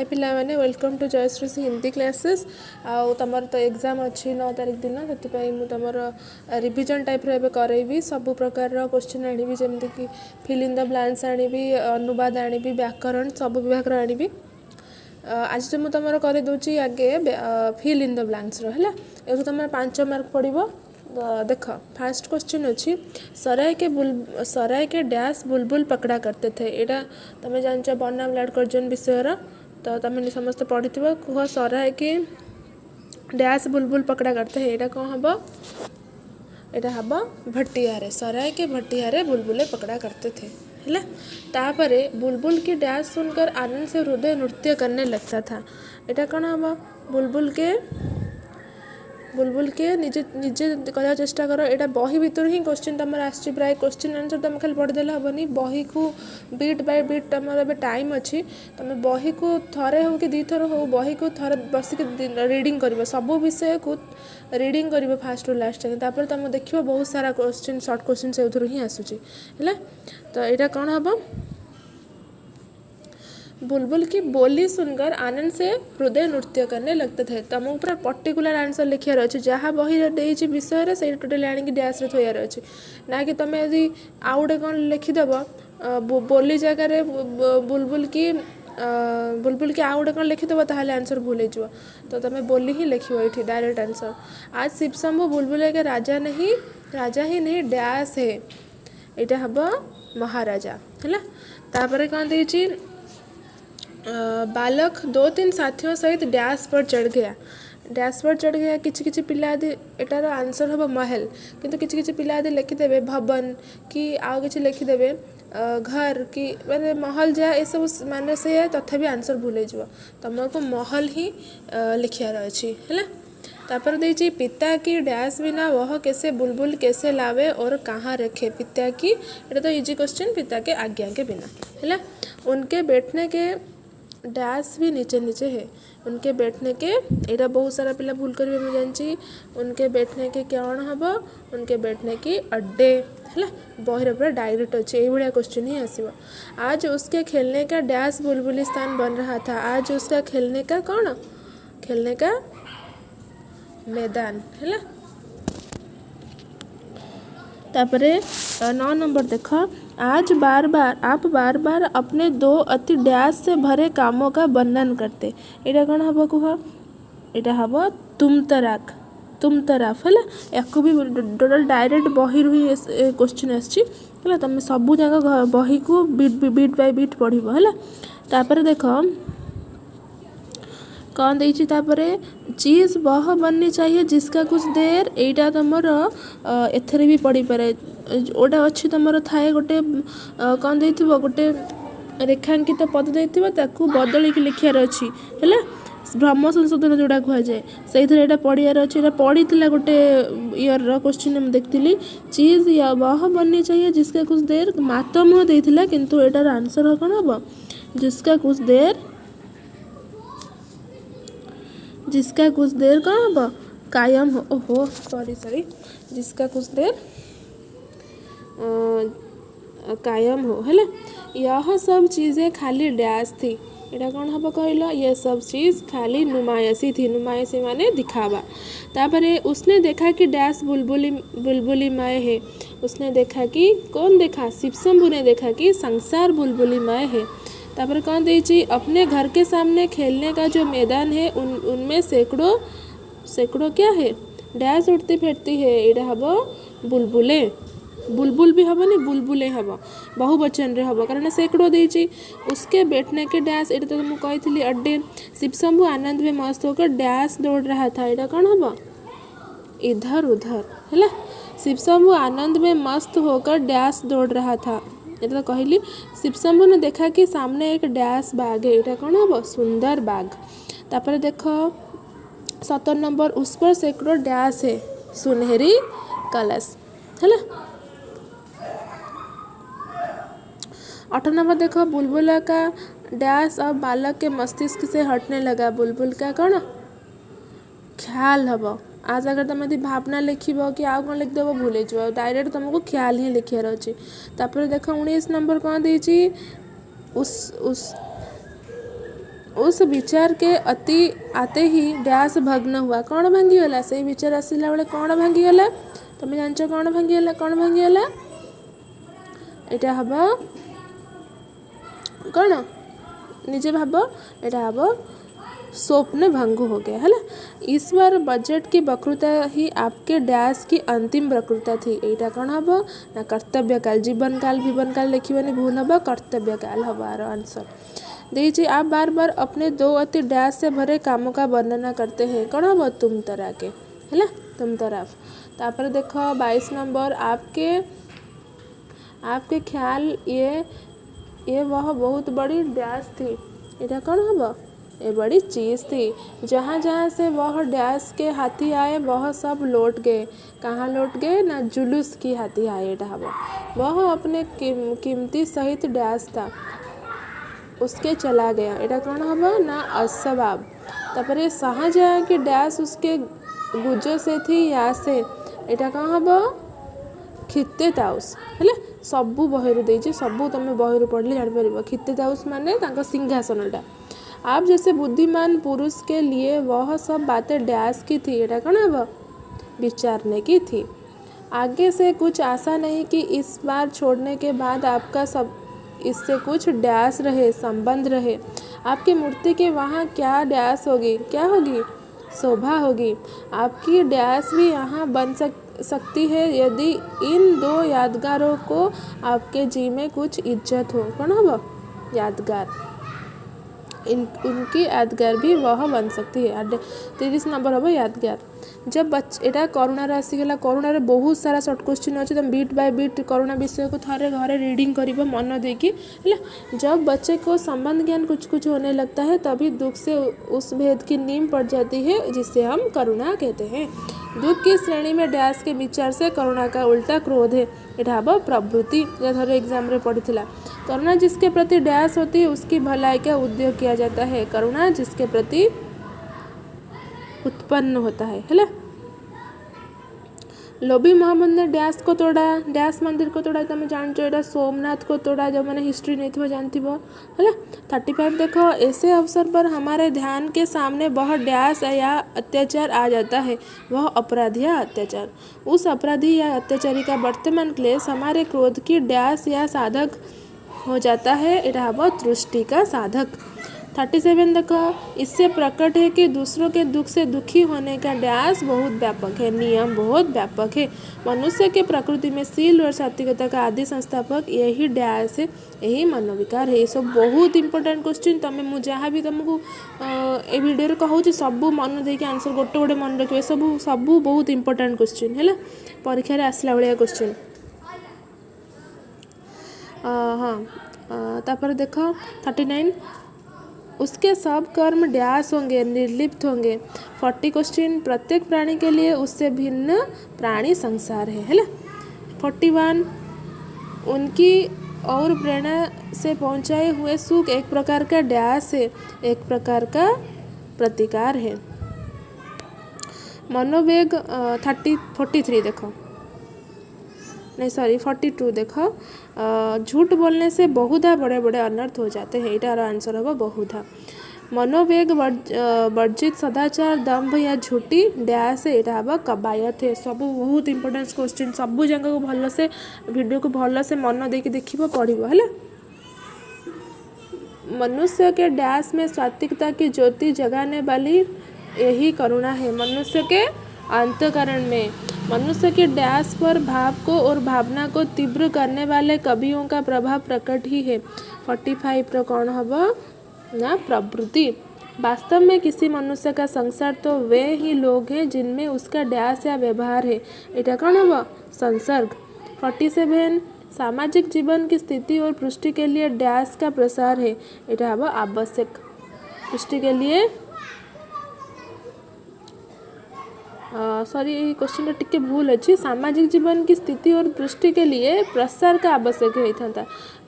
हाय पिला माने welcome to Jayashree Hindi classes आउ तमर तो एग्जाम अच्छी 9 तारिख दिन से मुझे तुम रिविजन टाइप रे करेबी सब प्रकार क्वेश्चन आनिबी जमती कि फिल इन द ब्लैंक्स आनिबी अनुवाद आनिबी व्याकरण सब विभाग आनिबी आज तो मुझे तुम कर दूची आगे फिल इन द ब्लैंक्स है ये तुम 5 मार्क पड़ो देख फास्ट क्वेश्चन अच्छी सराय के डैश बुलबुल पकड़ा करते थे यहाँ तुम जान बनाम लाडकर्जन विषय तो तुम समस्त पढ़ी कह सराय के डैश बुलबुल पकड़ा करते हैं यहाँ कौन हम यहाँ हम भटियारे सराय के भटियारे बुलबुले पकड़ा करते थे है तापरे बुलबुल की डैश सुनकर आनंद से हृदय नृत्य करने लगता था यहाँ कौन हम बुलबुल के निजे निजे करा चेष्टा कर यहाँ बही भितर ही क्वेश्चन तुम आसची प्राय क्वेश्चन आंसर तुम खाली पढ़ीदेले हेनी बही को बीट बाय बीट तुम ए टाइम अच्छी तुम बही को थरे हो कि दी थर हो बही को थर बसिक रीडिंग कर सब विषय को रीडिंग कर फास्ट रु लास्ट तक तुम देख बहुत सारा क्वेश्चन सर्ट क्वेश्चन से ही आसूची है तो यहाँ कौन हम बुलबुल की बोली सुनकर आनंद से हृदय नृत्य करने लगते थे तुमको पूरा पर्टिकुलर आंसर लिखार अच्छे जहाँ बही देती विषय से टोटाली आनिक डैश थोयार अच्छे ना कि तुम यदि आउ गए कौन लिखिदेव बोली जगार बुलबुल की आउ गए कौन लिखिदेव ताहले आंसर भूल हो तो तुम बोली ही लिख ये डायरेक्ट आंसर आज शिव शंभु बुलबुल के राजा ही नहीं डैश है यहाँ हम महाराजा है तापर कौन देती बालक 2-3 साथियों सहित डैश पर चढ़ गया किछि पिला आदि एटार आंसर हम महल किंतु किछि पिला आदि लिखिदेवे भवन कि आउ किछि लिखिदेवे घर कि माने महल जा ये सब माने से तथापि आंसर भूल हो तुमको महल ही लिखार अच्छी है तापर देती पिता की डैश बिना वह कैसे बुलबुल कैसे लावे और कहाँ रखे पिता की এটা तो इजी क्वेश्चन पिता के आज्ञा के बिना है उनके बैठने के डैश भी नीचे नीचे है उनके बैठने के यहाँ बहुत सारा पिला भूल करेंगे मुझे जानची उनके बैठने के कौन हम उनके बैठने की अड्डे है बहर पूरा डायरेक्ट अच्छे ये क्वेश्चन ही आसो आज उसके खेलने का डैश बुलबुलिस्तान बन रहा था आज उसका खेलने का कौन खेलने का मैदान है तापरे 9 नंबर देख आप बार बार अपने 2 अति डैश से भरे कामों का वर्णन करते यहाँ कौन हम कह यहाँ हम तुम तराफ है या भी टोटाल डायरेक्ट बही ही क्वेश्चन आसला तुम सब जगह बही को बीट बाय बीट पढ़ है तापर देख कौन देती तापरे चीज़ वह बननी चाहिए जिसका कुछ देर यहाँ तुम एथरे भी पढ़ी पारे ओटा अच्छी तुम थाए गोटे कौन दे गोटे रेखांकित पद देता बदल के लिखार अच्छी है भ्रम संशोधन जोड़ा कहुए से पढ़ियार अच्छे पढ़ी गोटे ईयर क्वेश्चन देखती चीज़ या वह बननी चाहिए जिसका कुछ देर मातम देता किंतु एटार आंसर कौन हम जिसका कुछ देर कौन हम कायम हो ओहो सॉरी जिसका कुछ देर कायम हो है यह सब चीज़ें खाली डैश थी यहाँ कौन हम कहल ये सब चीज़ खाली नुमायशी थी नुमायशी माने दिखावा तापरे उसने देखा कि डैश बुलबुलीमय है उसने देखा कि कौन देखा शिव शंभु ने देखा कि संसार बुलबुलीमय है तापर कौन देती अपने घर के सामने खेलने का जो मैदान है उनमें सैकड़ों क्या है डैश उड़ती फिरती है यहाँ हम बुलबुले बुलबुल भी हम नहीं बुलबुले हम बहुवचन रे हम कारण सैकड़ों देती उसके बैठने के डैश ये तो मुझे कही अड्डे शिव शंभु आनंद में मस्त होकर डैश दौड़ रहा था यहाँ कौन हम इधर उधर है शिव शंभु आनंद में मस्त होकर डैश दौड़ रहा था ये तो कहली शिव शंभु ने देखा कि सामने एक डैश बाग है यहाँ कौन हम सुंदर बाग तापर देख 17 नंबर उस पर सैकड़ों डैश है सुनहरी कलश है 8 नंबर देखो बुलबुल का डैश अब बालक के मस्तिष्क से हटने लगा बुलबुल का कौन ख्याल हम आज अगर तुम यदि भावना लिख कि आउ कौन लिखदेव भूल जाओ डायरेक्ट तुमको ख्याल ही लिखार अच्छे तापर देख 19 नंबर कौन देती उस विचार के अति आते ही डैश भग्न हुआ। कौन भांगीगला से विचार आसला बेले कौन भांगीगला तुम जान कौन भांगीगला कौन भांगीगला यहाँ हम कौन निजे भाव यहाँ हम स्वप्न भंगु हो गया है ना। इस बार बजट की वक्रता ही आपके डैश की अंतिम वक्रता थी। यहाँ कौन हम ना कर्तव्य काल जीवन काल लिखिबनी भूल हम कर्तव्य काल हम आर आंसर दीजिए। आप बार बार अपने दो अति डैश से भरे कामों का वर्णना करते हैं कौन हम तुम तरह के है ना तुम तरफ। तापर देखो 22 नंबर आपके ख्याल ये वह बहुत बड़ी डैश थी। यहाँ कौन हम ये बड़ी चीज़ थी। जहाँ जहाँ से वह डैश के हाथी आए वह सब लौट गए। कहाँ लौट गए ना जुलूस की हाथी आए ढाबा। वह अपने कीमती सहित डैश था उसके चला गया। यहाँ कौन हम ना असबाब। तापर शाहजहाँ की डैश उसके गुजो से थी या से यहाँ कौन हम खिते ताउस है सबू बहिरू देजी सबू तुम बहिरू पढ़ले जापर। खिते ताउस माने तांको सिंहासनटा। आप जैसे बुद्धिमान पुरुष के लिए वह सब बातें डैश की थी। यहाँ कौन हम विचारने की थी। आगे से कुछ आशा नहीं कि इस बार छोड़ने के बाद आपका सब इससे कुछ डैश रहे संबंध रहे। आपकी मूर्ति के वहाँ क्या डैश होगी क्या होगी शोभा होगी। आपकी डैश भी यहाँ बन सकती है यदि इन दो यादगारों को आपके जी में कुछ इज्जत हो। कौन हम यादगार उनकी यादगार भी वह बन सकती है। 30 नंबर हम यादगार। जब यहाँ करुणार आसीगला करुणार बहुत सारा शॉर्ट क्वेश्चन अच्छे तुम बीट बाय बीट करुणा विषय को थोड़े घरे रीडिंग कर मन देकी है। जब बच्चे को संबंध ज्ञान कुछ कुछ होने लगता है तभी दुख से उस भेद की नींव पड़ जाती है जिसे हम करुणा कहते हैं। दुख की श्रेणी में डैश के विचार से करुणा का उल्टा क्रोध है। यहाँ हम प्रवृत्ति थोड़े एग्जाम रे पढ़ी करुणा जिसके प्रति डैश होती है उसकी भलाई का उद्योग किया जाता है। करुणा जिसके प्रति उत्पन्न होता है ना। लोभी मोहम्मद ने डैश को तोड़ा डैश मंदिर को तोड़ा तुम जान यहाँ सोमनाथ को तोड़ा जो मैंने हिस्ट्री नहीं थी जानती है ना। 35 देखो ऐसे अवसर पर हमारे ध्यान के सामने वह डैश या अत्याचार आ जाता है। वह अपराध या अत्याचार। उस अपराधी या अत्याचारी का वर्तमान क्लेश हमारे क्रोध की डैश या साधक हो जाता है। यहाँ वह तुष्टि का साधक। 37 देखो इससे प्रकट है कि दूसरों के दुख से दुखी होने का डैश बहुत व्यापक है नियम बहुत व्यापक है। मनुष्य के प्रकृति में शील और सात्विकता का आदि संस्थापक यही डैश है यही मनोविकार है। ये सब बहुत इंपोर्टेंट क्वेश्चन तुम मुझे जहाँ भी तुमको ये वीडियो कहूँ सबू मन देके आंसर गोटे गोटे मन रखिए। सबू बहुत इंपोर्टेंट क्वेश्चन है परीक्षा आसला भाया क्वेश्चन। हाँ तापर देखो 39 उसके सब कर्म डैश होंगे निर्लिप्त होंगे। 40 क्वेश्चन प्रत्येक प्राणी के लिए उससे भिन्न प्राणी संसार है ना। 41 उनकी और प्रेरणा से पहुँचाए हुए सुख एक प्रकार का डैश है एक प्रकार का प्रतिकार है। मनोवेग 43 देखो नहीं सॉरी 42 देखो झूठ बोलने से बहुधा बड़े बड़े अनर्थ हो जाते हैं। इटार आंसर होगा बहुधा। मनोवेग वर्जित सदाचार दम्भ या झूठी डैश है यहाँ हम कबायत है। सब बहुत इंपोर्टेंट क्वेश्चन सबू जगह को भल से वीडियो को भल से मन देके देखिए पढ़िबो है। मनुष्य के डैश में सात्विकता की ज्योति जगाने वाली यही करुणा है। मनुष्य के अंतःकरण में मनुष्य के डैश पर भाव को और भावना को तीव्र करने वाले कवियों का प्रभाव प्रकट ही है। 45 तो कौन हम ना प्रवृत्ति। वास्तव में किसी मनुष्य का संसार तो वे ही लोग हैं जिनमें उसका डैश या व्यवहार है। यहाँ कौन हम संसर्ग। 47 सामाजिक जीवन की स्थिति और पुष्टि के लिए डैश का प्रसार है। यहाँ हम आवश्यक पुष्टि के लिए सॉरी ये क्वेश्चन टिके भूल अच्छी। सामाजिक जीवन की स्थिति और पुष्टि के लिए प्रसार का आवश्यक होता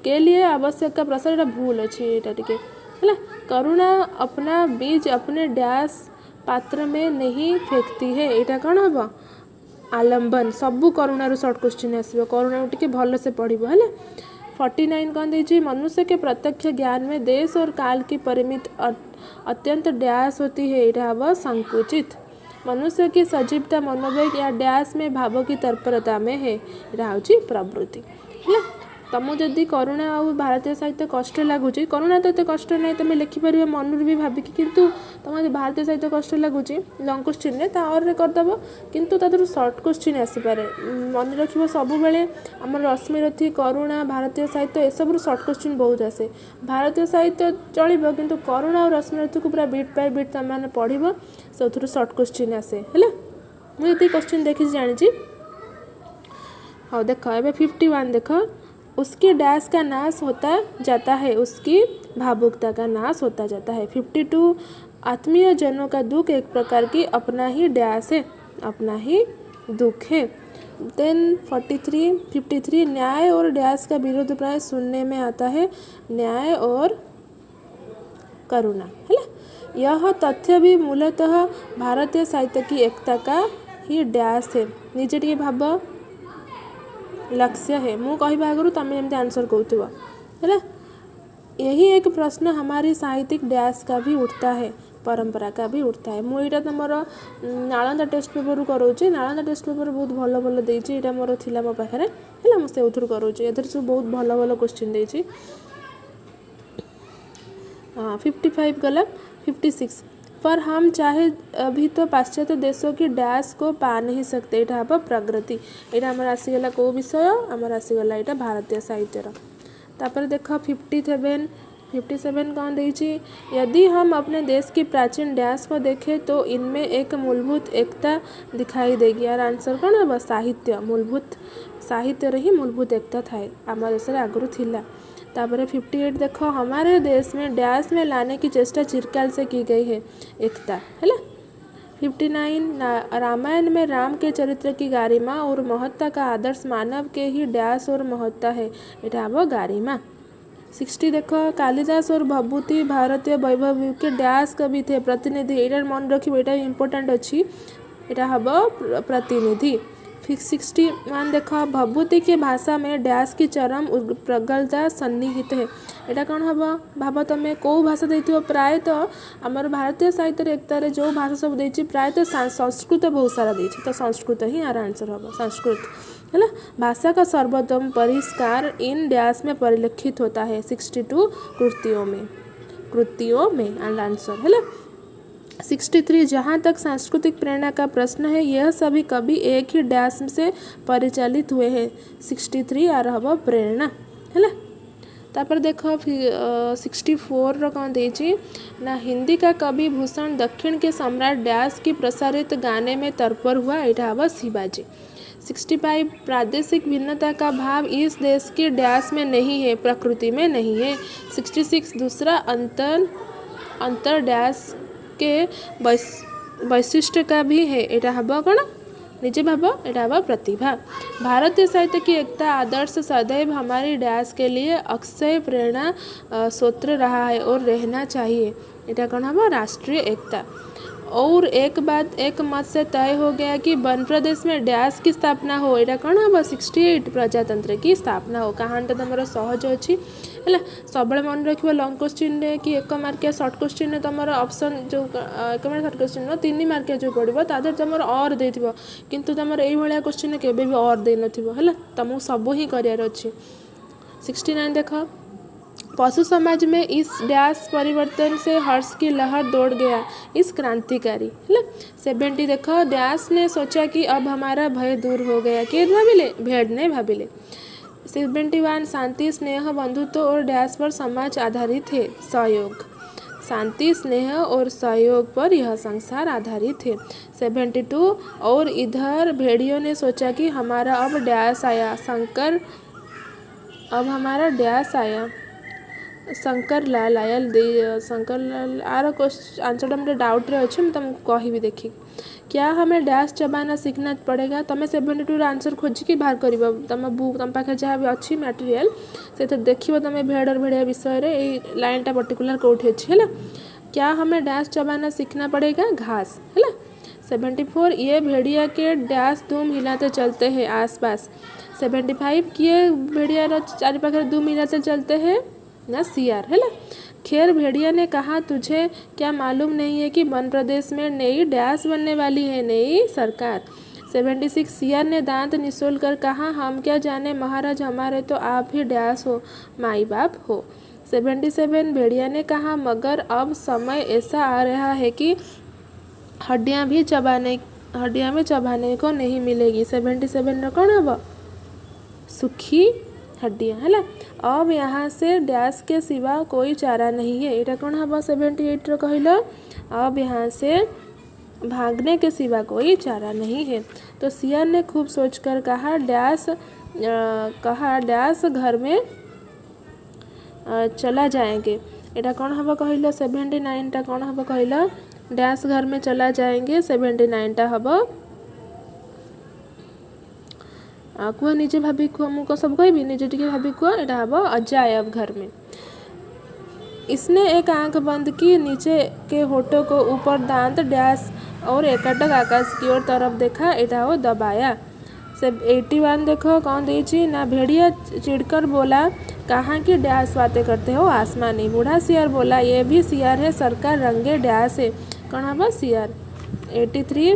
के लिए आवश्यक का प्रसार यहाँ भूल अच्छी यहाँ टिके है। करुणा अपना बीज अपने डैश पात्र में नहीं फेंकती है। यहाँ कौन हम आलम्बन सबू करुणार शॉर्ट क्वेश्चन आसो करुणा टिके भल से पढ़ो है। 49 कौन दीजिए मनुष्य के प्रत्यक्ष ज्ञान में देश और काल की परिमित अत्यंत डैश होती है यहाँ हम संकुचित। मनुष्य की सजीवता मनोवेग या डैश में भाव की तत्परता में है यहाँ हूँ प्रवृत्ति है। तुमको जदि करुणा आ भारतीय साहित्य कष्ट लगुच करुणा तो एत कष्ट ना तुम लिखिपर मनर भी भाविक किंतु तुम भारतीय साहित्य कष्ट लगुच लंग क्वेश्चन में तार करदेव किंतु तर सर्ट क्वेश्चन आसपे मन रख सब बेले आम रश्मिरथी करुणा भारतीय साहित्य एसबू सर्ट क्वेश्चन बहुत आसे। भारतीय साहित्य चलो किंतु करुणा और रश्मिरथी को पूरा बिट बाय बिट तुम मैंने पढ़ से सर्ट क्वेश्चन आसे है। मुझे क्वेश्चन देखी जानी। हाँ देख ए 51 देख उसकी डैश का नाश होता जाता है उसकी भावुकता का नाश होता जाता है। 52 आत्मीय जनों का दुख एक प्रकार की अपना ही डैश है अपना ही दुख है। देन 53 न्याय और डैश का विरोध प्राय सुनने में आता है न्याय और करुणा है। यह तथ्य भी मूलतः भारतीय साहित्य की एकता का ही डैश है निजे टे भाव लक्ष्य है। मु कहवा आगु तुम एमती आंसर कहूव है। यही एक प्रश्न हमारी साहित्यिक डैश का भी उठता है परंपरा का भी उठता है। मुझे तुम नालंदा टेस्ट पेपर करोचे नालंदा टेस्ट पेपर बहुत भल भल देती यहाँ मोर थी मो पाखे है मुझे करोचे ए सब बहुत भल भल क्वेश्चन देती। हाँ 55 गला 56 पर हम चाहे अभी तो पाश्चात्य देशों की डैश को पा नहीं सकते यहाँ हम प्रगति यहाँ आमर आसीगला कौ विषय आमर आसीगला यहाँ भारतीय साहित्यर। तापर देख 57 कौन देती यदि हम अपने देश की प्राचीन डैश को देखें तो इनमें एक मूलभूत एकता दिखाई देगी। यार आंसर कौन हम साहित्य मूलभूत साहित्य ही मूलभूत एकता थाए आम देश आगुरी थिला। तापर 58 देखो हमारे देश में डैश में लाने की चेष्टा चिरकाल से की गई है एकता है। 59 रामायण में राम के चरित्र की गारिमा और महत्ता का आदर्श मानव के ही डैश और महत्ता है यहाँ वो गारिमा। 60 देखो कालिदास और भभूति भारतीय वैभव के डैश कवि थे प्रतिनिधि यहाँ मन रखिए यहाँ इम्पोर्टेंट अच्छी यहाँ हम प्रतिनिधि। 61 देखो भभूति के भाषा में डैश की चरम प्रगल्भता सन्निहित है यहाँ कौन हम भाव तुम कौ भाषा देती प्रायतः आमर भारतीय साहित्य एकतार जो भाषा सब देती प्रायतः संस्कृत बहुत सारा देती तो संस्कृत ही यार आंसर हम संस्कृत है। भाषा का सर्वोत्तम परिष्कार इन डैश में परिलक्षित होता है 62 कृतियों में एंड आंसर है। 63 जहाँ तक सांस्कृतिक प्रेरणा का प्रश्न है यह सभी कभी एक ही डैश से परिचालित हुए हैं 63 आ रहा प्रेरणा है। तापर देखो 64 रो कौन देची ना हिंदी का कवि भूषण दक्षिण के सम्राट डैश की प्रसारित गाने में तत्पर हुआ यहाँ हम शिवाजी। 65 प्रादेशिक भिन्नता का भाव इस देश के डैश में नहीं है प्रकृति में नहीं है। 66 दूसरा अंतर डैश के वैशिष्ट्य का भी है यहाँ हम कौन निजे भाव यहाँ हम प्रतिभा। भारतीय साहित्य की एकता आदर्श सदैव हमारी डैश के लिए अक्षय प्रेरणा स्रोत रहा है और रहना चाहिए यहाँ कौन हम राष्ट्रीय एकता। और एक बात एक मत से तय हो गया कि वन प्रदेश में डैश की स्थापना हो यहाँ कौन हम 68 प्रजातंत्र की स्थापना हो। कहानीटा तुम सहज अच्छी है सब मन रख लंग क्वेश्चन कि 1 मार्किया सर्ट क्वेश्चन तुम ऑप्शन जो 1 मार्क सर्ट क्वेश्चन 3 मार्किया जो पड़ो तादेह तुम और दे किंतु तुम यही क्वेश्चन केबे भी और दे न तुमको सब ही करार अच्छे। 69 देख पशु समाज में इस डैश परिवर्तन से हर्ष की लहर दौड़ गया इस क्रांतिकारी है। 70 देखो डैश ने सोचा कि अब हमारा भय दूर हो गया कि भाविले भेड़ ने भाविले। 71 शांति स्नेह बंधुत्व और डैश पर समाज आधारित है सहयोग शांति स्नेह और सहयोग पर यह संसार आधारित है। 72 और इधर भेड़ियों ने सोचा कि हमारा अब डैश आया हमारा डैश आया शंकर लाल आया शंकर लाल आर आंसर मेरे डाउट रे अच्छे मैं तुमको कहि देखी क्या हमें डैश चबाना सीखना पड़ेगा। तुम 72 आंसर खोजिकी बाहर कर तुम बुक तुम पाखे जहाँ भी अच्छी मटेरियल से देख तुम भेड़ और भेड़िया विषय ये लाइनटा पर्टिकुलर कौटी अच्छी है क्या हमें डैश चबाना सीखना पड़ेगा घास है। 74 ये भेड़िया के डैश दुम हिलाते चलते हैं आसपास। 75 किए भेड़िया चारि पाखे दुम हिलाते चलते हैं ना सियार है। खैर भेड़िया ने कहा, तुझे क्या मालूम नहीं है कि वन प्रदेश में नई डैश बनने वाली है, नई सरकार। 76 सियार ने दांत निचोड़ कर कहा, हम क्या जाने महाराज, हमारे तो आप ही डैश हो, माई बाप हो। 77 भेड़िया ने कहा, मगर अब समय ऐसा आ रहा है कि हड्डियां भी चबाने को नहीं मिलेगी। 77 कौन हब सुखी हड्डियां है। अब यहाँ से डैश के सिवा कोई चारा नहीं है। एटा कौन हब 78 कहल, अब यहाँ से भागने के सिवा कोई चारा नहीं है। तो सियार ने खूब सोचकर कहा, डैश घर में चला जाएंगे। एटा कौन हब कहल 79 टा कौन हब कहल, डैश घर में चला जाएंगे। 79 टा हब कुआ निजे भाभी कुआ मुझको सब कहबी निजे टिके भाभी कुआ, एटा हब अजायब घर में। इसने एक आंख बंद की, नीचे के होठों को ऊपर दांत डैश और एकटक आकाश की ओर तरफ देखा, एटा हो दबाया। 81 देखो कौन देची ना। भेड़िया चिढ़कर बोला, कहाँ की डैश बातें करते हो आसमानी। बूढ़ा सियार बोला, ये भी सियार है सरकार, रंगे डैश है। कौन हब सियार। 83